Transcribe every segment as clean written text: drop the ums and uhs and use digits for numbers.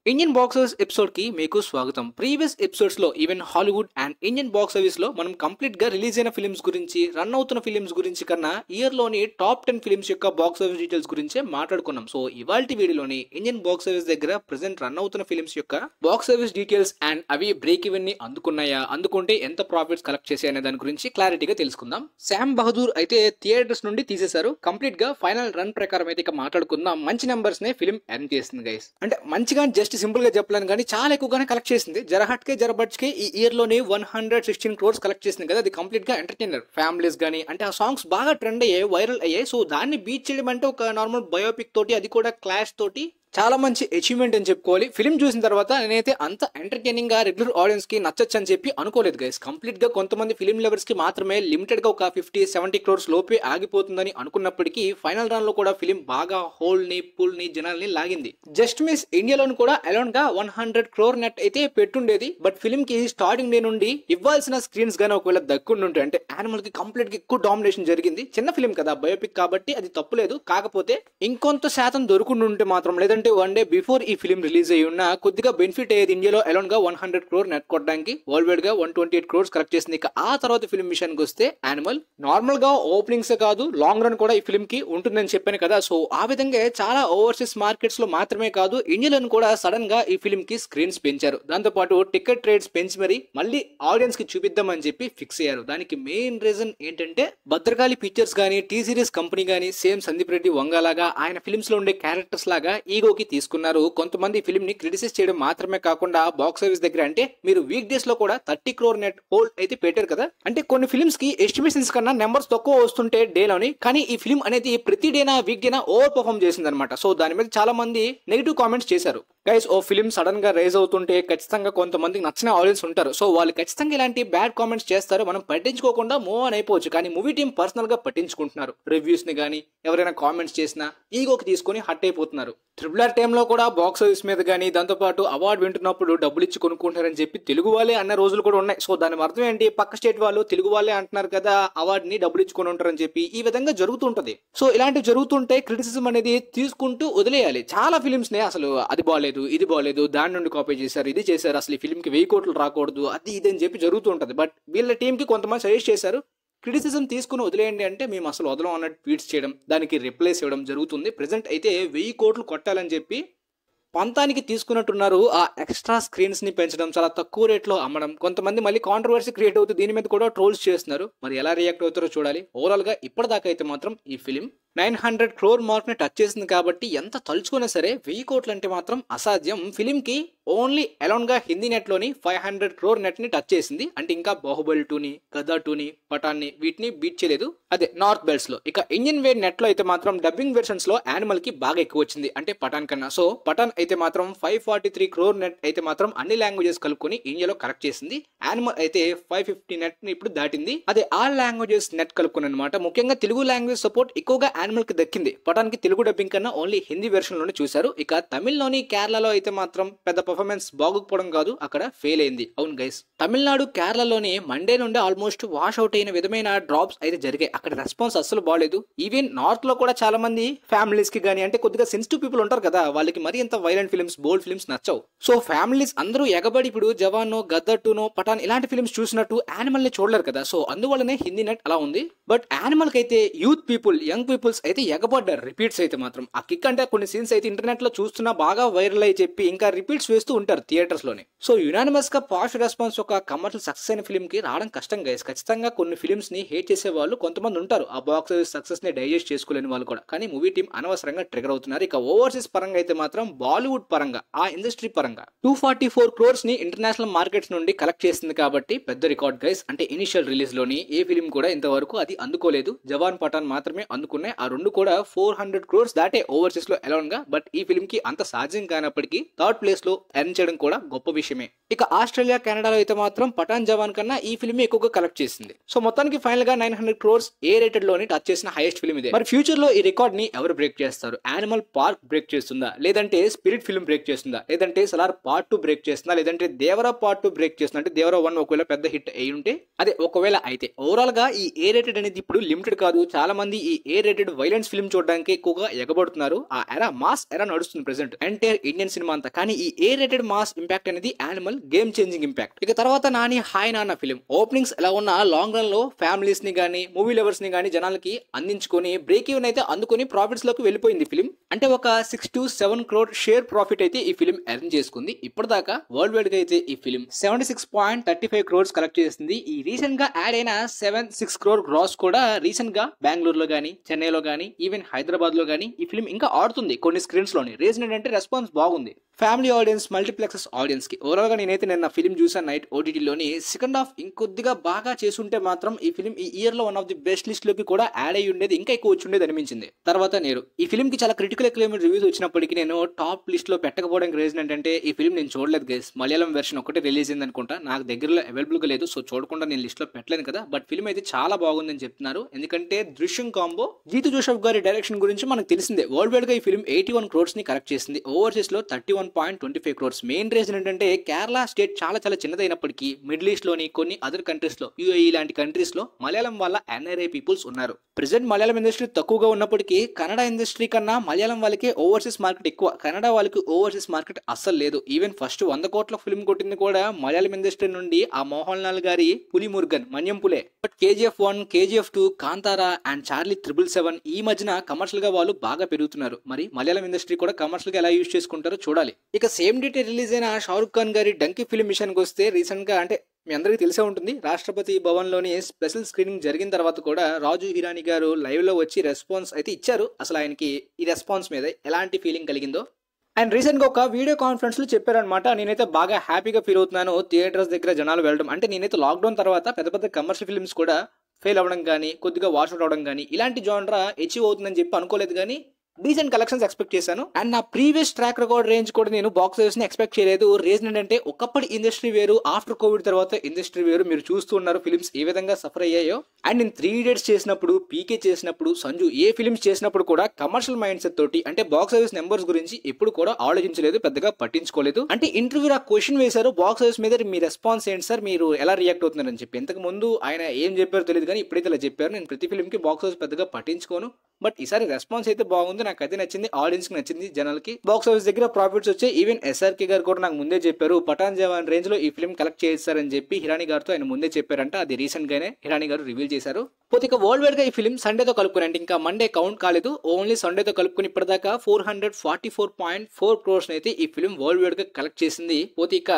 Indian box office episode కి మీకు స్వాగతం. ప్రీవియస్ ఎపిసోడ్స్ లో even Hollywood and Indian box office లో మనం కంప్లీట్ గా రిలీజ్ అయిన ఫిల్మ్స్ గురించి, రన్ అవుతున్న ఫిల్మ్స్ గురించి కన్నా ఇయర్ లోని టాప్ 10 ఫిల్మ్స్ యొక్క బాక్స్ ఆఫీస్ డీటెయిల్స్ గురించి మాట్లాడుకున్నాం. సో ఇవాల్టి వీడియోలోని ఇండియన్ బాక్స్ ఆఫీస్ దగ్గర ప్రెసెంట్ రన్ అవుతున్న ఫిల్మ్స్ యొక్క బాక్స్ ఆఫీస్ డీటెయిల్స్ అండ్ అవి బ్రేక్ ఈవెన్ ని అందుకున్నాయా, అందుకుంటే ఎంత ప్రాఫిట్స్ కలెక్ట్ చేశాయి అనే దాని గురించి క్లారిటీగా తెలుసుకుందాం. శామ్ బహదూర్ అయితే థియేటర్స్ నుండి తీసేశారు. కంప్లీట్ గా ఫైనల్ రన్ ప్రకారం అయితే ఇక మాట్లాడుకుందాం. మంచి నెంబర్స్ నే ఫిల్మ్ ఎర్న్ చేస్తుంది గైస్. అంటే మంచిగా జస్ట్ సింపుల్ గా చెప్పలేను కానీ చాలా ఎక్కువగానే కలెక్ట్ చేసింది. జరహట్కే జరబట్కే ఈ ఇయర్ లోనే 116 crores కలెక్ట్ చేసింది కదా. అది కంప్లీట్ గా ఎంటర్టైనర్ ఫ్యామిలీస్ గానీ, అంటే ఆ సాంగ్స్ బాగా ట్రెండ్ అయ్యాయి, వైరల్ అయ్యాయి. సో దాన్ని బీట్ చేయడం అంటే ఒక నార్మల్ బయోపిక్ తోటి, అది కూడా క్లాష్ తోటి చాలా మంచి అచీవ్మెంట్ అని చెప్పుకోవాలి. ఫిల్మ్ చూసిన తర్వాత నేనైతే అంత ఎంటర్టైనింగ్ గా రెగ్యులర్ ఆడియన్స్ కి నచ్చచ్చు అని చెప్పి అనుకోలేదు గైస్. కంప్లీట్ గా కొంతమంది ఫిల్మ్ లవర్స్ కి మాత్రమే లిమిటెడ్ గా ఒక 50-70 crores లోపే ఆగిపోతుందని అనుకున్నప్పటికీ ఫైనల్ రన్ లో కూడా ఫిల్మ్ బాగా హోల్ ని పుల్ ని జనాల్ని లాగింది. జస్ట్ మిస్ ఇండియాలోని కూడా అలౌన్ గా 100 crore నెట్ అయితే పెట్టుండేది. బట్ ఫిల్మ్ కి స్టార్టింగ్ డే నుండి ఇవ్వాల్సిన స్క్రీన్స్ గానీ ఒకవేళ దక్కుండుంటే, అంటే యానిమల్ కి కంప్లీట్ గా ఎక్కువ డామినేషన్ జరిగింది. చిన్న ఫిల్మ్ కదా, బయోపిక్ కాబట్టి అది తప్పులేదు. కాకపోతే ఇంకొంత శాతం దొరుకుంటుంటే మాత్రం, లేదంటే వన్ డే బిఫోర్ ఈ ఫిల్మ్ రిలీజ్ అయ్యి ఉన్న కొద్దిగా బెనిఫిట్ అయ్యేది. ఇండియాలో అలౌన్ గా 100 crore నెట్ కొట్టడానికి వరల్డ్ వైడ్ గా 128 crores కలెక్ట్ చేసింది. ఇక ఆ తర్వాత ఫిల్మ్ విషయానికి వస్తే యానిమల్ నార్మల్ గా ఓపెనింగ్స్ కాదు, లాంగ్ రన్ కూడా ఈ ఫిల్మ్ కి ఉంటుందని చెప్పాను కదా. సో ఆ విధంగా చాలా ఓవర్సీస్ మార్కెట్స్ లో మాత్రమే కాదు, ఇండియాలో కూడా సడన్ గా ఈ ఫిల్మ్ కి స్క్రీన్స్ పెంచారు. దాంతో పాటు టికెట్ రేట్స్ పెంచి మళ్ళీ ఆడియన్స్ కి చూపిద్దామని చెప్పి ఫిక్స్ అయ్యారు. దానికి మెయిన్ రీజన్ ఏంటంటే భద్రకాళి పిక్చర్స్ గానీ, టీ సిరీస్ కంపెనీ గానీ సేమ్ సందీప్ రెడ్డి వంగాలాగా ఆయన ఫిల్మ్స్ లో ఉండే క్యారెక్టర్స్ లాగా ఈగోకి తీసుకున్నారు. కొంతమంది ఫిల్మ్ ని క్రిటిసైజ్ చేయడం మాత్రమే కాకుండా బాక్స్ ఆఫీస్ దగ్గర, అంటే మీరు వీక్ డేస్ లో కూడా 30 crore నెట్ హోల్డ్ అయితే పెట్టారు కదా. అంటే కొన్ని ఫిల్మ్స్ కి ఎస్టిమేషన్స్ కన్నా నెంబర్స్ తక్కువ వస్తుంటే డే లోని, కానీ ఈ ఫిల్మ్ అనేది ప్రతి డేనా వీక్ డేనా ఓవర్ పర్ఫార్మ్ చేసింది అనమాట. సో దాని మీద చాలా మంది నెగిటివ్ కామెంట్స్ చేశారు. గైస్, ఓ ఫిల్మ్ సడన్ గా రైజ్ అవుతుంటే ఖచ్చితంగా కొంతమందికి నచ్చిన ఆడియన్స్ ఉంటారు. సో వాళ్ళు ఖచ్చితంగా ఇలాంటి బ్యాడ్ కామెంట్స్ చేస్తారు. మనం పట్టించుకోకుండా మూవ్ ఆన్ అయిపోవచ్చు. కానీ మూవీ టీం పర్సనల్ గా పట్టించుకుంటున్నారు. రివ్యూస్ ని గానీ, ఎవరైనా కామెంట్స్ చేసినా ఈగోకి తీసుకుని హట్ అయిపోతున్నారు. ట్రిపుల్ టైంలో కూడా బాక్స్ ఆఫీస్ మీద కానీ, దాంతోపాటు అవార్డు వింటున్నప్పుడు డబ్బులు ఇచ్చి కొనుక్కుంటారని చెప్పి తెలుగు వాళ్ళే అన్న రోజులు కూడా ఉన్నాయి. సో దాని అర్థం ఏంటి, పక్క స్టేట్ వాళ్ళు తెలుగు వాళ్ళే అంటున్నారు కదా, అవార్డుని డబ్బులు ఇచ్చుకొని ఉంటారని చెప్పి ఈ విధంగా జరుగుతుంటది. సో ఇలాంటివి జరుగుతుంటే క్రిటిసిజం అనేది తీసుకుంటూ వదిలేయాలి. చాలా ఫిలిమ్స్ నే అసలు అది బాగాలేదు, ఇది బాగాలేదు, దాని నుండి కాపీ చేశారు, ఇది చేశారు, అసలు ఈ ఫిల్మ్ కి 1000 కోట్లు రాకూడదు, అది ఇది అని చెప్పి జరుగుతూ ఉంటది. బట్ వీళ్ళ టీం కి కొంతమంది సజెస్ట్ చేశారు, క్రిటిసిజం తీసుకుని వదిలేయండి అంటే మేము అసలు వదలం అన్నట్టు ట్వీట్స్ చేయడం, దానికి రిప్లైస్ ఇవ్వడం జరుగుతుంది. ప్రెసెంట్ అయితే 1000 కోట్లు కొట్టాలని చెప్పి పంతానికి తీసుకున్నట్టున్నారు. ఆ ఎక్స్ట్రా స్క్రీన్స్ ని పెంచడం, చాలా తక్కువ రేట్ లో అమ్మడం. కొంతమంది మళ్ళీ కాంట్రవర్సీ క్రియేట్ అవుతుంది, దీని మీద కూడా ట్రోల్స్ చేస్తున్నారు. మరి ఎలా రియాక్ట్ అవుతారో చూడాలి. ఓవరాల్ గా ఇప్పటిదాకా అయితే మాత్రం ఈ ఫిలిం 900 crore మార్క్ ని టచ్ చేసింది కాబట్టి ఎంత తలుచుకున్నా సరే 1000 కోట్లు అంటే మాత్రం అసాధ్యం. ఫిలిం కి ఓన్లీ అలౌన్ గా హిందీ నెట్ లోని 500 crore నెట్ ని టచ్ చేసింది. అంటే ఇంకా బాహుబలి 2ని, గదా 2ని, పఠాన్ ని వీటిని బీట్ చేయలేదు, అదే నార్త్ బెల్ట్స్ లో. ఇక ఇండియన్ వేర్ నెట్ లో అయితే మాత్రం డబ్బింగ్ వెర్షన్స్ లో యానిమల్ కి బాగా ఎక్కువ వచ్చింది, అంటే పఠాన్ కన్నా. సో పఠాన్ అయితే మాత్రం 543 crore నెట్ అయితే మాత్రం అన్ని లాంగ్వేజెస్ కలుపుకొని ఇండియాలో కరెక్ట్ చేసింది. యానిమల్ అయితే 550 నెట్ ని ఇప్పుడు దాటింది. అదే ఆల్ లాంగ్వేజెస్ నెట్ కలుపుకుని అనమాట. ముఖ్యంగా తెలుగు లాంగ్వేజ్ సపోర్ట్ ఎక్కువగా యానిమల్ కి దక్కింది. పఠాన్ కి తెలుగు డబ్బింగ్ కన్నా ఓన్లీ హిందీ వెర్షన్ లోనే చూశారు. ఇక తమిళ్లోని, కేరళలో అయితే మాత్రం పెద్ద పర్ఫార్మెన్స్ బాగోకపోవడం కాదు, అక్కడ ఫెయిల్ అయింది. అవును గైస్, తమిళనాడు, కేరళలోని మండే నుండి ఆల్మోస్ట్ వాష్ అవుట్ అయిన విధమైన డ్రాప్స్ అయితే జరిగాయి. అక్కడ రెస్పాన్స్ అస్సలు బాగాలేదు. ఈవెన్ నార్త్ లో కూడా చాలా మంది ఫ్యామిలీస్ కి గానీ, అంటే కొద్దిగా సెన్సిటివ్ పీపుల్ ఉంటారు కదా, వాళ్ళకి మరి ఇంత వైలెంట్ ఫిల్మ్స్, బోల్డ్ ఫిల్మ్స్ నచ్చవు. సో ఫ్యామిలీస్ అందరూ ఎగబడి ఇప్పుడు జవాన్, గద్దర్ 2, పఠాన్ ఇలాంటి ఫిల్మ్స్ చూసినట్టు యానిమల్ ని చూడలేరు కదా. సో అందువల్లనే హిందీ నెట్ అలా ఉంది. బట్ యానిమల్ కి అయితే యూత్ పీపుల్, యంగ్ పీపుల్స్ అయితే ఎగబడ్డారు. రిపీట్స్ అయితే మాత్రం ఆ కిక్, అంటే కొన్ని సీన్స్ అయితే ఇంటర్నెట్ లో చూస్తున్నా బాగా వైరల్ అయి చెప్పి ఇంకా రిపీట్స్ వేస్తూ ఉంటారు థియేటర్స్ లోనే. సో యునానిమస్ గా పాజిటివ్ రెస్పాన్స్ ఒక కమర్షియల్ సక్సెస్ అయిన ఫిల్మ్ కి రావడం కష్టం గైస్. ఖచ్చితంగా కొన్ని ఫిల్మ్స్ ని హేట్ చేసే వాళ్ళు కొంతమంది ఉంటారు, ఆ బాక్స్ ఆఫీస్ సక్సెస్ ని డైజెస్ట్ చేసుకోలేని వాళ్ళు కూడా. కానీ మూవీ టీం అనవసరంగా ట్రిగర్ అవుతున్నారు. ఇక ఓవర్సీస్ పరంగా అయితే మాత్రం బాలీవుడ్ పరంగా, ఆ ఇండస్ట్రీ పరంగా 244 crores ని ఇంటర్నేషనల్ మార్కెట్స్ నుండి కలెక్ట్ చేసింది కాబట్టి పెద్ద రికార్డ్ గైస్. అంటే ఇనిషియల్ రిలీజ్ లోని ఏ ఫిల్మ్ కూడా ఇంతవరకు అది అందుకోలేదు. జవాన్, పఠాన్ మాత్రమే అందుకున్నాయి. ఆ రెండు కూడా 400 crores దాటే ఓవర్సీస్ లో అలౌన్ గా. బట్ ఈ ఫిల్మ్ కి అంత సాధ్యం కానప్పటికీ థర్డ్ ప్లేస్ లో ఎర్న్ చేయడం కూడా గొప్ప విషయమే. ఇక ఆస్ట్రేలియా, కెనడాలో అయితే మాత్రం పఠాన్, జవాన్ కన్నా ఈ ఫిల్మ్ ఎక్కువగా కలెక్ట్ చేసింది. సో మొత్తానికి ఫైనల్ గా 900 crores ఏ రేటెడ్ లోని టచ్ చేసిన హైయెస్ట్ ఫిల్మ్ ఇదే. మరి ఫ్యూచర్ లో ఈ రికార్డ్ ని ఎవరు బ్రేక్ చేస్తారు? యానిమల్ పార్క్ బ్రేక్ చేస్తుందా, లేదంటే స్పిరిట్ ఫిల్మ్ బ్రేక్ చేస్తుందా, లేదంటే సలార్ పార్ట్ 2 బ్రేక్ చేస్తుందా, లేదంటే దేవరా పార్ట్ 2 బ్రేక్ చేస్తుందా? అంటే దేవరా 1 ఒకవేళ పెద్ద హిట్ అయి ఉంటే, అదే ఒకవేళ అయితే ఓవరాల్ గా ఈ ఏ రేటెడ్ అనేది ఇప్పుడు లిమిటెడ్ కాదు. చాలా మంది ఈ ఏ రేటెడ్ వైలెన్స్ ఫిల్మ్ చూడడానికి ఎక్కువగా ఎగబడుతున్నారు. ఆ ఎరా, మాస్ ఎరా నడుస్తుంది ప్రెసెంట్ ఎంటైర్ ఇండియన్ సినిమా అంతా. కానీ ఈ ఏ రేటెడ్ మాస్ ఇంపాక్ట్ అనేది యానిమల్ గేమ్ చేంజింగ్ ఇంపాక్ట్. ఇక తర్వాత నాని హాయ్ నాన్న ఫిలిం ఓపెనింగ్స్ ఎలా ఉన్నా లాంగ్ రన్ లో ఫ్యామిలీస్ ని గానీ మూవీ లవర్స్ ని గానీ జనాలకి అందించుకొని బ్రేక్ ఈవెన్ అయితే అందుకొని ప్రాఫిట్స్ లోకి వెళ్ళిపోయింది ఫిలిం. అంటే ఒక 6 to 7 crore షేర్ ప్రాఫిట్ అయితే ఈ ఫిలిం ఎర్న్ చేసుకుంది. ఇప్పటిదాకా వరల్డ్ వైడ్ గా అయితే ఈ ఫిలిం 76.35 crores కలెక్ట్ చేసింది. ఈ రీసెంట్ గా యాడ్ అయిన 6 crore గ్రాస్ కూడా రీసెంట్ గా బెంగళూరులో గానీ చెన్నైలో గానీ ఈవెన్ హైదరాబాద్ లో గానీ ఈ ఫిలిం ఇంకా ఆడుతుంది కొన్ని స్క్రీన్స్ లోని. రీజన్ ఏంటంటే రెస్పాన్స్ బాగుంది ఫ్యామిలీ ఆడియన్స్ మల్టీప్లెక్సెస్ ఆడియన్స్ కి. ఓవరాల్ గా నేనైతే నిన్న ఫిలిం చూసాను నైట్ ఓటీటీలోని. సెకండ్ హాఫ్ ఇంకొద్దిగా బాగా చేసుంటే మాత్రం ఈ ఫిలిం ఈ ఇయర్ లో one of the best list లోకి కూడా యాడ్ అయ్యి ఉండేది, ఇంకా ఎక్కువ వచ్చి ఉండేది అనిపించింది. తర్వాత నేను ఈ ఫిలిం కి చాలా క్రిటికల్ అక్లెయిమ్డ్ రివ్యూస్ వచ్చినప్పటికీ నేను టాప్ లిస్ట్ లో పెట్టకపోవడానికి రీజన్ ఏంటంటే ఈ ఫిలిం నేను చూడలేదు గైస్. మలయాళం వెర్షన్ ఒకటే రిలీజ్ అయింది అనుకుంటా, నాకు దగ్గరలో అవైలబుల్ గా లేదు. సో చూడకుండా నేను లిస్ట్ లో పెట్టలేదు కదా. బట్ ఫిలిం అయితే చాలా బాగుందని చెప్తున్నారు. ఎందుకంటే దృశ్యం కాంబో జీతు జోసెఫ్ గారి డైరెక్షన్ గురించి మనకు తెలిసిందే. వరల్డ్ వైడ్ గా ఈ ఫిలిం 81 crores ని కలెక్ట్ చేసింది. ఓవర్సీస్ లో 31.25 crores. మెయిన్ రీజన్ ఏంటంటే కేరళ స్టేట్ చాలా చాలా చిన్నదైనప్పటికీ మిడిల్ ఈస్ట్ లోని కొన్ని అదర్ కంట్రీస్ లో యూఏఈ లాంటి కంట్రీస్ లో మలయాళం వాళ్ళ ఎన్ఆర్ఐ పీపుల్స్ ఉన్నారు. ప్రెసెంట్ మలయాళం ఇండస్ట్రీ తక్కువగా ఉన్నప్పటికీ కన్నడ ఇండస్ట్రీ కన్నా మలయాళం వాళ్ళకి ఓవర్సీస్ మార్కెట్ ఎక్కువ. కన్నడ వాళ్ళకి ఓవర్సీస్ మార్కెట్ అస్సలు లేదు. ఈవెన్ ఫస్ట్ 100 crore ఫిల్మ్ కొట్టింది కూడా మలయాళం ఇండస్ట్రీ నుండి ఆ మోహన్ లాల్ గారి పులి మురుగన్ మన్యం Phule. But KGF 1, KGF 2, Kantara and Charlie 777 ఈ మధ్యన కమర్షియల్ గా వాళ్ళు బాగా పెరుగుతున్నారు. మరి మలయాళం ఇండస్ట్రీ కూడా కమర్షియల్ గా ఎలా యూజ్ చేసుకుంటారో చూడాలి. ఇక సేమ్ డేట్ రిలీజ్ అయిన షారుఖ్ ఖాన్ గారి డంకీ ఫిల్మ్ విషయానికి వస్తే రీసెంట్ గా అంటే మీ అందరికీ తెలిసే ఉంటుంది రాష్ట్రపతి భవన్ లోని స్పెషల్ స్క్రీనింగ్ జరిగిన తర్వాత కూడా రాజు హిరాని గారు లైవ్ లో వచ్చి రెస్పాన్స్ అయితే ఇచ్చారు. అసలు ఆయనకి ఈ రెస్పాన్స్ మీద ఎలాంటి ఫీలింగ్ కలిగిందో అండ్ రీసెంట్ గా ఒక వీడియో కాన్ఫరెన్స్ లో చెప్పారనమాట. నేనైతే బాగా హ్యాపీగా ఫీల్ అవుతున్నాను థియేటర్స్ దగ్గర జనాలు వెళ్ళడం. అంటే నేనైతే లాక్డౌన్ తర్వాత పెద్ద పెద్ద కమర్షియల్ ఫిల్మ్స్ కూడా ఫెయిల్ అవ్వడం కానీ కొద్దిగా వాష్ అవుట్ అవడం కానీ ఇలాంటి జానరా అచీవ్ అవుతుందని చెప్పి అనుకోలేదు, కానీ డీసెంట్ కలెక్షన్స్ ఎక్స్పెక్ట్ చేశాను. అండ్ నా ప్రీవియస్ ట్రాక్ రికార్డ్ రేంజ్ కూడా నేను బాక్స్ ఆఫీస్ ని ఎక్స్పెక్ట్ చేయలేదు. రీజన్ ఏంటంటే ఒకప్పటి ఇండస్ట్రీ వేరు, ఆఫ్టర్ కోవిడ్ తర్వాత ఇండస్ట్రీ వేరు. మీరు చూస్తున్నారు ఫిల్మ్స్ ఏ విధంగా సఫర్ అయ్యాయో. అండ్ నేను 3 Idiots చేసినప్పుడు, పీకే చేసినప్పుడు, సంజు ఏ ఫిల్మ్స్ చేసినప్పుడు కూడా కమర్షియల్ మైండ్ సెట్ తోటి అంటే బాక్స్ ఆఫీస్ నెంబర్స్ గురించి ఎప్పుడు కూడా ఆలోచించలేదు, పెద్దగా పట్టించుకోలేదు. అంటే ఇంటర్వ్యూ ఆ క్వశ్చన్ వేశారు బాక్స్ ఆఫీస్ మీద మీ రెస్పాన్స్ ఏంటి సార్, మీరు ఎలా రియాక్ట్ అవుతున్నారని చెప్పి. ఇంతకు ముందు ఆయన ఏం చెప్పారో తెలియదు, కానీ ఇప్పుడైతే ఇలా చెప్పారు. నేను ప్రతి ఫిల్మ్ కి బాక్స్ ఆఫీస్ పెద్దగా పట్టించుకోను, బట్ ఈసారి రెస్పాన్స్ అయితే బాగుంది, నాకు అయితే నచ్చింది, ఆడియన్స్ కి నచ్చింది, జనాలకి బాక్స్ ఆఫీస్ దగ్గర ప్రాఫిట్స్ వచ్చాయి. ఈవెన్ SRK గారు కూడా నాకు ముందే చెప్పారు పఠాన్ జవాన్ రేంజ్ లో ఈ ఫిల్మ్ కలెక్ట్ చేస్తారని చెప్పి హిరాని గారితో ఆయన ముందే చెప్పారంట. అది రీసెంట్ గానే హిరాని గారు రివీల్ చేశారు. పోతే ఇక వరల్డ్ వైడ్ గా ఈ ఫిల్మ్ సండేతో కలుపుకుని అంటే ఇంకా మండే కౌంట్ కాలేదు, ఓన్లీ సండేతో కలుపుకుని ఇప్పటిదాకా 444.4 crores అయితే ఈ ఫిల్మ్ వరల్డ్ వైడ్ గా కలెక్ట్ చేసింది. పోతే ఇక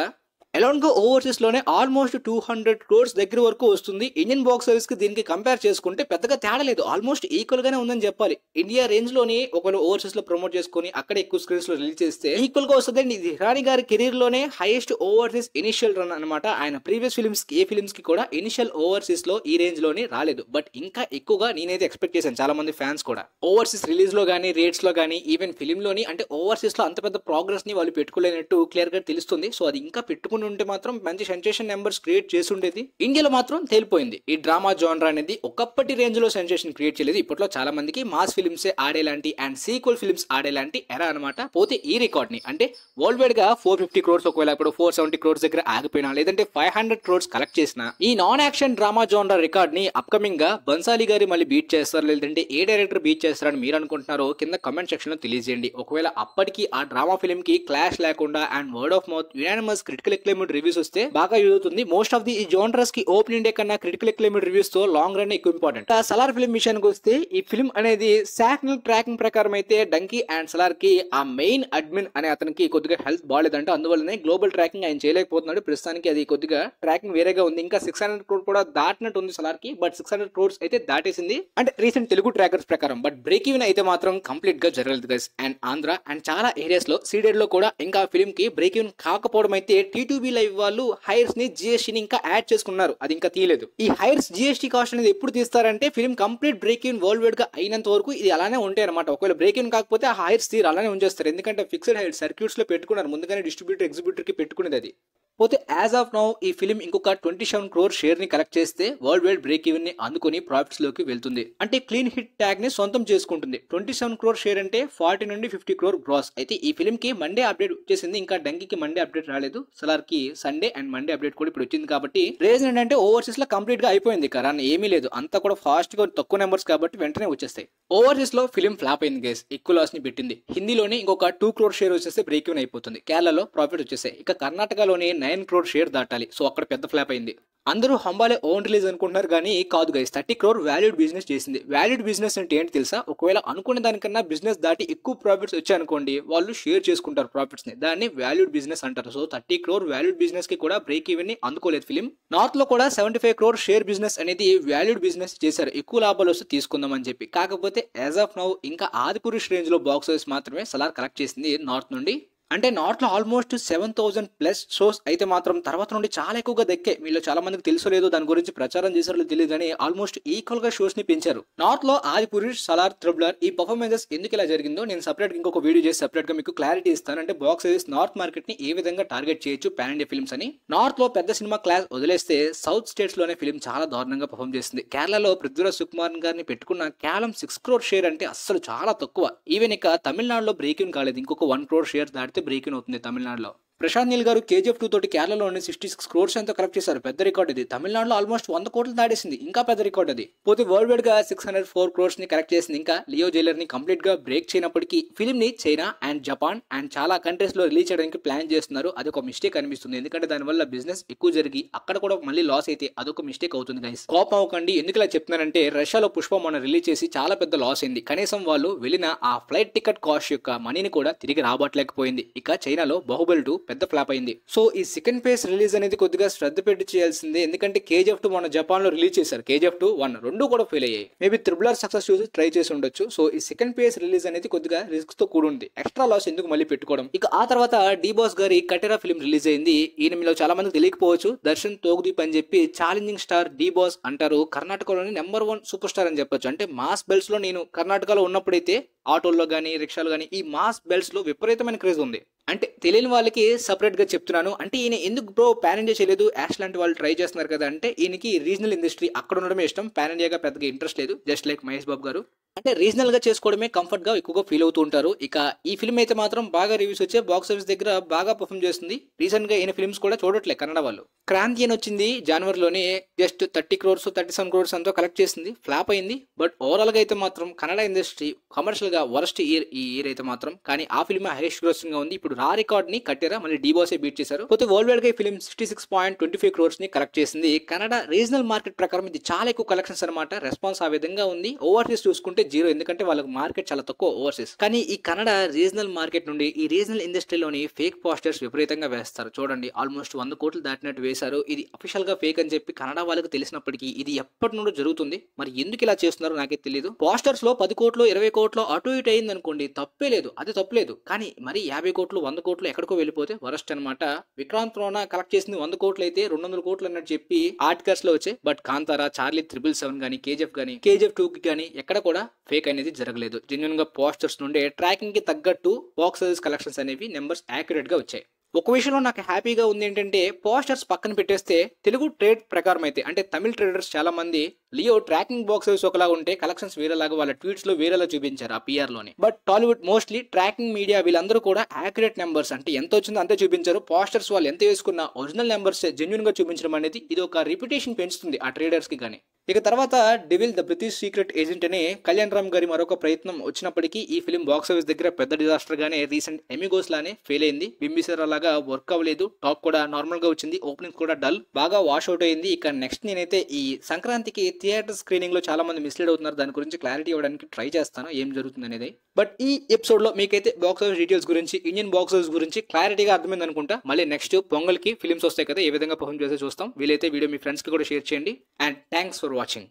అలౌన్ గా ఓవర్సీస్ లోనే ఆల్మోస్ట్ 200 crores దగ్గర వరకు వస్తుంది. ఇండియన్ బాక్స్ ఆఫీస్ కి దీనికి కంపేర్ చేసుకుంటే పెద్దగా తేడా లేదు, ఆల్మోస్ట్ ఈక్వల్ గానే ఉందని చెప్పాలి. ఇండియా రేంజ్ లోని ఒకరు ఓవర్సీస్ లో ప్రమోట్ చేసుకుని అక్కడ ఎక్కువ స్క్రీన్స్ లో రిలీజ్ చేస్తే ఈక్వల్ గా వస్తుంది. ఇది హిరాని గారి కెరీర్ లోనే హైయెస్ట్ ఓవర్సీస్ ఇనిషియల్ రన్ అనమాట. ఆయన ప్రీవియస్ ఫిల్మ్స్ ఏ ఫిల్మ్స్ కి కూడా ఇనిషియల్ ఓవర్సీస్ లో ఈ రేంజ్ లోని రాలేదు, బట్ ఇంకా ఎక్కువగా నేనైతే ఎక్స్పెక్ట్ చేశాను. చాలా మంది ఫ్యాన్స్ కూడా ఓవర్సీస్ రిలీజ్ లో గానీ రేట్స్ లో గానీ ఈవెన్ ఫిల్మ్ లోని అంటే ఓవర్సీస్ లో అంత పెద్ద ప్రోగ్రెస్ ని వాళ్ళు పెట్టుకోలేనట్టు క్లియర్ గా తెలుస్తుంది. సో అది ఇంకా పెట్టుకుని ఉంటే మాత్రం మంచి సెన్సేషన్ నెంబర్స్ క్రియేట్ చేసి ఉండేది. ఇండియాలో మాత్రం తేలిపోయింది ఈ డ్రామా జోనర్ అనేది ఒకప్పటి రేంజ్ లో సెన్సేషన్ క్రియేట్ చేయలేదు. ఇప్పట్లో చాలా మందికి మాస్ ఫిల్మ్స్ ఆడేలాంటి అండ్ సీక్వెల్ ఫిల్మ్స్ ఆడేలాంటి ఎరా అనమాట. పోతే ఈ రికార్డ్ ని అంటే వరల్డ్ వైడ్ గా 450 crores ఒకవేళ ఇప్పుడు 470 crores దగ్గర ఆగిపోయినా లేదంటే 500 crores కలెక్ట్ చేసిన ఈ non action drama genre record ని అప్కమింగ్ గా బన్సాలి గారి మళ్ళీ బీట్ చేస్తారు లేదంటే ఏ డైరెక్టర్ బీట్ చేస్తారని మీరు అనుకుంటున్నారో కింద కమెంట్ సెక్షన్ లో తెలియజేయండి. ఒకవేళ అప్పటికి ఆ డ్రామా ఫిల్మ్ కి క్లాష్ లేకుండా and word of mouth unanimous critical acclaimed reviews వస్తే బాగా యూజ్ అవుతుంది. మోస్ట్ ఆఫ్ ది ఈ జోనర్స్ కి ఓపెన్ ఇండియా కన్నా క్రిటికల్ అక్లెయిమ్డ్ రివ్యూస్ తో లాంగ్ రన్ ఎక్కువ ఇంపార్టెంట్. సలార్ ఫిల్మ్ విషయానికి వస్తే ఈ ఫిల్మ్ అనేది సాక్నల్ ట్రాకింగ్ ప్రకారం అయితే డంకీ అండ్ సలార్ కి ఆ మెయిన్ అడ్మిన్ అనే అతనికి కొద్దిగా హెల్త్ బాగాలేదంటే అందువల్లనే గ్లోబల్ ట్రాకింగ్ ఆయన చేయలేకపోతున్నాడు. ప్రస్తుతానికి అది కొద్దిగా ట్రాకింగ్ వేరేగా ఉంది. ఇంకా 600 crores కూడా దాటినట్టు ఉంది సలార్ కి, బట్ 600 crores అయితే దాటేసింది అంటే రీసెంట్ తెలుగు ట్రాకర్స్ ప్రకారం. బట్ బ్రేక్ ఈవెన్ అయితే మాత్రం కంప్లీట్ గా జరగలేదు గైస్. అండ్ ఆంధ్ర అండ్ చాలా ఏరియాస్ లో సీడెడ్ లో కూడా ఇంకా ఫిల్మ్ కి బ్రేక్ ఈవెన్ కాకపోవడం అయితే T2B లైవ్ వాళ్ళు హైర్స్ ని GST ని ఇంకా యాడ్ చేసుకున్నారు, అది ఇంకా తీయలేదు. ఈ హైర్స్ GST కాస్ట్ అనేది ఎప్పుడు తీస్తారంటే film complete break even world wide గా అయినంత వరకు ఇది అలానే ఉంటాయి అనమాట. ఒకవేళ బ్రేక్ ఈవెన్ కాకపోతే ఆ హైర్స్ తీరు అలానే ఉంచేస్తారు, ఎందుకంటే ఫిక్స్డ్ హైర్ సర్క్యూట్స్ లో పెట్టుకున్నారు ముందుగానే డిస్ట్రిబ్యూటర్ ఎగ్జిబ్యూటర్ కి పెట్టుకునేది అది. పోతే యాజ్ ఆఫ్ నౌ ఈ ఫిల్మ్ ఇంకొక 27 crore షేర్ ని కలెక్ట్ చేస్తే వరల్డ్ వైడ్ బ్రేక్ ఈవెన్ ని అందుకుని ప్రాఫిట్స్ లోకి వెళ్తుంది. అంటే క్లీన్ హిట్ ట్యాగ్ ని సొంతం చేసుకుంటుంది. 27 crore షేర్ అంటే 40 నుండి 50 crore గ్రాస్. అయితే ఈ ఫిల్మ్ కి మండే అప్డేట్ వచ్చేసింది, ఇంకా డంకీకి మండే అప్డేట్ రాలేదు. సలార్ కి సండే అండ్ మండే అప్డేట్ కూడా ఇప్పుడు వచ్చింది. కాబట్టి రీజన్ ఏంటంటే ఓవర్సీస్ లో కంప్లీట్ గా అయిపోయింది, రన్ ఏమీ లేదు, అంతా కూడా ఫాస్ట్ గా తక్కువ నెంబర్స్ కాబట్టి వెంటనే వచ్చేస్తాయి. ఓవర్సీస్ లో ఫిలిం ఫ్లాప్ అయింది గైస్, ఎక్కువ లాస్ ని పెట్టింది. హిందీలోనే ఇంకొక 2 crore షేర్ వచ్చేస్తే బ్రేక్ ఈవెన్ అయిపోతుంది. కేరళలో ప్రాఫిట్ వచ్చేసాయి. ఇక కర్ణాటకలోనే 9 crore షేర్ దాటాలి. సో అక్కడ పెద్ద ఫ్లాప్ అయింది. అందరూ హంబాలే ఓన్ రిలీజ్ అనుకుంటున్నారు కానీ కాదు గైస్, 30 crore వాల్యూడ్ బిజినెస్ చేసింది. వాల్యూడ్ బిజినెస్ అంటే ఏంటి తెలుసా? ఒకవేళ అనుకునే దానికన్నా బిజినెస్ దాటి ఎక్కువ ప్రాఫిట్స్ వచ్చాయనుకోండి, వాళ్ళు షేర్ చేసుకుంటారు ప్రాఫిట్స్ ని. దాన్ని వాల్యూడ్ బిజినెస్ అంటారు. సో 30 crore వాల్యూడ్ బిజినెస్ కి కూడా బ్రేక్ ఈవెన్ ని అందుకోలేదు ఫిలిం. నార్త్ లో కూడా 75 crore షేర్ బిజినెస్ అనేది వాల్యూడ్ బిజినెస్ చేశారు, ఎక్కువ లాభాలు వస్తే తీసుకుందాం అని చెప్పి. కాకపోతే యాజ్ ఆఫ్ నౌ ఇంకా ఆదిపురుష్ రేంజ్ లో బాక్స్ ఆఫీస్ మాత్రమే సలార్ కలెక్ట్ చేసింది నార్త్ నుండి. అంటే నార్త్ లో ఆల్మోస్ట్ 7,000+ షోస్ అయితే మాత్రం తర్వాత నుండి చాలా ఎక్కువగా దక్కే. మీలో చాలా మందికి తెలుసో లేదో, దాని గురించి ప్రచారం చేశారో తెలియదు కానీ ఆల్మోస్ట్ ఈక్వల్ గా షోస్ ని పెంచారు. నార్త్ లో ఆదిపురుష్, సలార్, త్రిబులర్ ఈ పర్ఫార్మెన్సెస్ ఎందుకు ఇలా జరిగిందో నేను సపరేట్ ఇంకొక వీడియో చేసి సపరేట్ గా మీకు క్లారిటీ ఇస్తాను. అంటే బాక్స్ ఆఫీస్ నార్త్ మార్కెట్ ని ఏ విధంగా టార్గెట్ చేయొచ్చు పాన్ ఇండియా ఫిల్మ్స్ అని. నార్త్ లో పెద్ద సినిమా క్లాస్ వదిలేస్తే సౌత్ స్టేట్స్ లోనే ఫిల్మ్ చాలా దారుణంగా పర్ఫార్మ్ చేస్తుంది. కేరళలో పృథ్వీరాజ్ సుకుమార్ గారిని పెట్టుకున్న కేవలం 6 crore షేర్ అంటే అస్సలు చాలా తక్కువ. ఈవెన్ ఇక తమిళనాడులో బ్రేక్ ఇన్ కాలేదు, ఇంకొక 1 crore షేర్ దాటితే బ్రేక్ ఇన్ అవుతుంది తమిళనాడులో. ప్రశాంత్ నీల్ గారు KGF 2 తోటి కేరళలోని 66 crores ఎంతో కలెక్ట్ చేశారు. పెద్ద రికార్డ్ ఇది. తమిళనాడులో ఆల్మోస్ట్ 100 కోట్లు దాటేసింది, ఇంకా పెద్ద రికార్డ్ అది. పోతే వరల్డ్ వైడ్ గా 604 crores ని కలెక్ట్ చేసింది. ఇంకా లియో జైలర్ ని కంప్లీట్ గా బ్రేక్ చేయనప్పటికీ ఫిలిం ని చైనా అండ్ జపాన్ అండ్ చాలా కంట్రీస్ లో రిలీజ్ చేయడానికి ప్లాన్ చేస్తున్నారు. అది ఒక మిస్టేక్ అనిపిస్తుంది, ఎందుకంటే దానివల్ల బిజినెస్ ఎక్కువ జరిగి అక్కడ కూడా మళ్ళీ లాస్ అయితే అదొక మిస్టేక్ అవుతుంది గైస్. కోపం అవ్వకండి. ఎందుకు ఇలా చెప్తున్నానంటే రష్యాలో పుష్ప మొన్న రిలీజ్ చేసి చాలా పెద్ద లాస్ అయింది. కనీసం వాళ్ళు వెళ్ళిన ఆ ఫ్లైట్ టికెట్ కాస్ట్ యొక్క మనీని కూడా తిరిగి రాబట్టలేకపోయింది. ఇక చైనాలో బాహుబలి 2 పెద్ద ఫ్లాప్ అయింది. సో ఈ సెకండ్ ఫేజ్ రిలీజ్ అనేది కొద్దిగా శ్రద్ధ పెట్టి చేయాల్సిందే, ఎందుకంటే KGF 2 మొన్న జపాన్ లో రిలీజ్ చేశారు. KGF 2, 1 రెండు కూడా ఫెయిల్ అయ్యాయి. మేబీ త్రిబులర్ సక్సెస్ చూసి ట్రై చేసి ఉండొచ్చు. సో ఈ సెకండ్ ఫేజ్ రిలీజ్ అనేది కొద్దిగా రిస్క్ తో కూడి ఎక్స్ట్రా లాస్ ఎందుకు మళ్ళీ పెట్టుకోవడం. ఇక ఆ తర్వాత డి బాస్ గారి కటెరా ఫిల్మ్ రిలీజ్ అయింది. ఈయన మీలో చాలా మందికి తెలియకపోవచ్చు, దర్శన్ తోగుదీప్ అని చెప్పి ఛాలెంజింగ్ స్టార్ డి బాస్ అంటారు. కర్ణాటకలోని నెంబర్ 1 సూపర్ స్టార్ అని చెప్పొచ్చు. అంటే మాస్ బెల్ట్స్ లో నేను కర్ణాటకలో ఉన్నప్పుడైతే ఆటోల్లో కానీ రిక్షాలు కానీ ఈ మాస్ బెల్ట్స్ లో విపరీతమైన క్రేజ్ ఉంది. అంటే తెలియని వాళ్ళకి సపరేట్ గా చెప్తున్నాను. అంటే ఈయన ఎందుకు బ్రో పాన్ ఇండియా చేయలేదు, యాష్ లాంటి వాళ్ళు ట్రై చేస్తున్నారు కదా అంటే, ఈయనకి రీజనల్ ఇండస్ట్రీ అక్కడ ఉండడమే ఇష్టం, పాన్ ఇండియాగా పెద్దగా ఇంట్రెస్ట్ లేదు. జస్ట్ లైక్ మహేష్ బాబు గారు అంటే రీజనల్ గా చేసుకోవడమే కంఫర్ట్ గా ఎక్కువగా ఫీల్ అవుతూ ఉంటారు. ఇక ఈ ఫిల్మ్ అయితే మాత్రం బాగా రివ్యూస్ వచ్చే బాక్స్ ఆఫీస్ దగ్గర బాగా పర్ఫామ్ చేస్తుంది. రీసెంట్ గా ఈయన ఫిల్మ్స్ కూడా చూడట్లే కన్నడ వాళ్ళు. క్రాంతి అని వచ్చింది జనవరిలోనే, జస్ట్ 30 crores 37 crores అంతా కలెక్ట్ చేసింది, ఫ్లాప్ అయింది. బట్ ఓవరాల్ గా అయితే మాత్రం కన్నడ ఇండస్ట్రీ కమర్షియల్ గా వరస్ట్ ఇయర్ ఈ ఇయర్ అయితే మాత్రం. కానీ ఆ ఫిల్మ్ హైయెస్ట్ గ్రోసింగ్ గా ఉంది. ఇప్పుడు రా రికార్డ్ ని కట్టారా మళ్ళీ డి బాస్ బీట్ చేశారు. పోతే వరల్డ్ వైడ్ గా ఈ ఫిల్మ్ 66.25 crores ని కలెక్ట్ చేసింది. కన్నడ రీజనల్ మార్కెట్ ప్రకారం ఇది చాలా ఎక్కువ కలెక్షన్స్ అనమాట. రెస్పాన్స్ ఆ విధంగా ఉంది. ఓవర్సీస్ చూసుకుంటే 0, ఎందుకంటే వాళ్ళకి మార్కెట్ చాలా తక్కువ ఓవర్సీస్. కానీ ఈ కన్నడ రీజనల్ మార్కెట్ నుండి ఈ రీజనల్ ఇండస్ట్రీలోని ఫేక్ పోస్టర్స్ విపరీతంగా వేస్తారు. చూడండి, ఆల్మోస్ట్ 100 కోట్లు దాటినట్టు వేశారు. ఇది అఫీషియల్ గా ఫేక్ అని చెప్పి కన్నడ వాళ్ళకి తెలిసినప్పటికీ ఇది ఎప్పటి నుండో జరుగుతుంది. మరి ఎందుకు ఇలా చేస్తున్నారో నాకే తెలియదు. పోస్టర్స్ లో 10 కోట్లు 20 కోట్లు అటు ఇటు అయింది అనుకోండి, తప్పే లేదు, అది తప్పలేదు. కానీ మరి 50 కోట్లు 100 కోట్లు ఎక్కడికో వెళ్ళిపోతే వరస్ట్ అనమాట. విక్రాంత్ రోనా కలెక్ట్ చేసింది 100 కోట్లు అయితే 200 కోట్లు అన్నట్టు చెప్పి ఆర్టికల్స్ లో వచ్చాయి. బట్ కాంతారా, చార్లీ 777 గానీ, KGF 2 కి కానీ ఎక్కడ కూడా ఫేక్ అనేది జరగలేదు. జెన్యున్ గా పోస్టర్స్ నుండి ట్రాకింగ్ కి తగ్గట్టు బాక్స్ ఆఫీస్ కలెక్షన్స్ అనేవి నెంబర్స్ యాక్యురేట్ గా వచ్చాయి. ఒక విషయంలో నాకు హ్యాపీగా ఉంది ఏంటంటే, పోస్టర్స్ పక్కన పెట్టేస్తే తెలుగు ట్రేడ్ ప్రకారం అయితే, అంటే తమిళ ట్రేడర్స్ చాలా మంది లియో ట్రాకింగ్ బాక్స్ ఆఫీస్ ఒకలాగా ఉంటే కలెక్షన్స్ వేరేలాగా వాళ్ళ ట్వీట్స్ లో వేరేలా చూపించారు ఆ PR లోని. But Tollywood mostly tracking media వీళ్ళందరూ కూడా యాక్యురేట్ నెంబర్స్, అంటే ఎంత వచ్చిందో అంతే చూపించారు. పోస్టర్స్ వాళ్ళు ఎంత వేసుకున్న ఒరిజినల్ నెంబర్స్ జెన్యున్ గా చూపించడం అనేది ఇది ఒక రిప్యుటేషన్ పెంచుతుంది ఆ ట్రేడర్స్ కి గానీ. ఇక తర్వాత devil the British secret agent అనే కళ్యాణ్ రామ్ గారి మరొక ప్రయత్నం వచ్చినప్పటికీ ఈ ఫిల్మ్ బాక్స్ ఆఫీస్ దగ్గర పెద్ద డిజాస్టర్ గానే రీసెంట్ ఎమిగోస్ లానే ఫెయిల్ అయింది. బింబిసారా లాగా వర్క్ అవ్వలేదు. టాక్ కూడా నార్మల్ గా వచ్చింది, ఓపెనింగ్ కూడా డల్, బాగా వాష్ అవుట్ అయింది. ఇక నెక్స్ట్ నేనైతే ఈ సంక్రాంతికి థియేటర్ స్క్రీనింగ్ లో చాలా మంది మిస్లీడ్ అవుతున్నారు, దాని గురించి క్లారిటీ ఇవ్వడానికి ట్రై చేస్తాను ఏం జరుగుతుంది అనేది. బట్ ఈ ఎపిసోడ్ లో మీకైతే బాక్స్ ఆఫీస్ డీటెయిల్స్ గురించి, ఇండియన్ బాక్స్ ఆఫీస్ గురించి క్లారిటీగా అర్థమైంది అనుకుంటా. మళ్ళీ నెక్స్ట్ పొంగల్ కి ఫిల్మ్స్ వస్తాయి కదా, ఏ విధంగా పర్ఫామ్ చేస్తే చూస్తాం. వీలైతే వీడియో మీ ఫ్రెండ్స్ కి కూడా షేర్ చేయండి. And thanks for watching.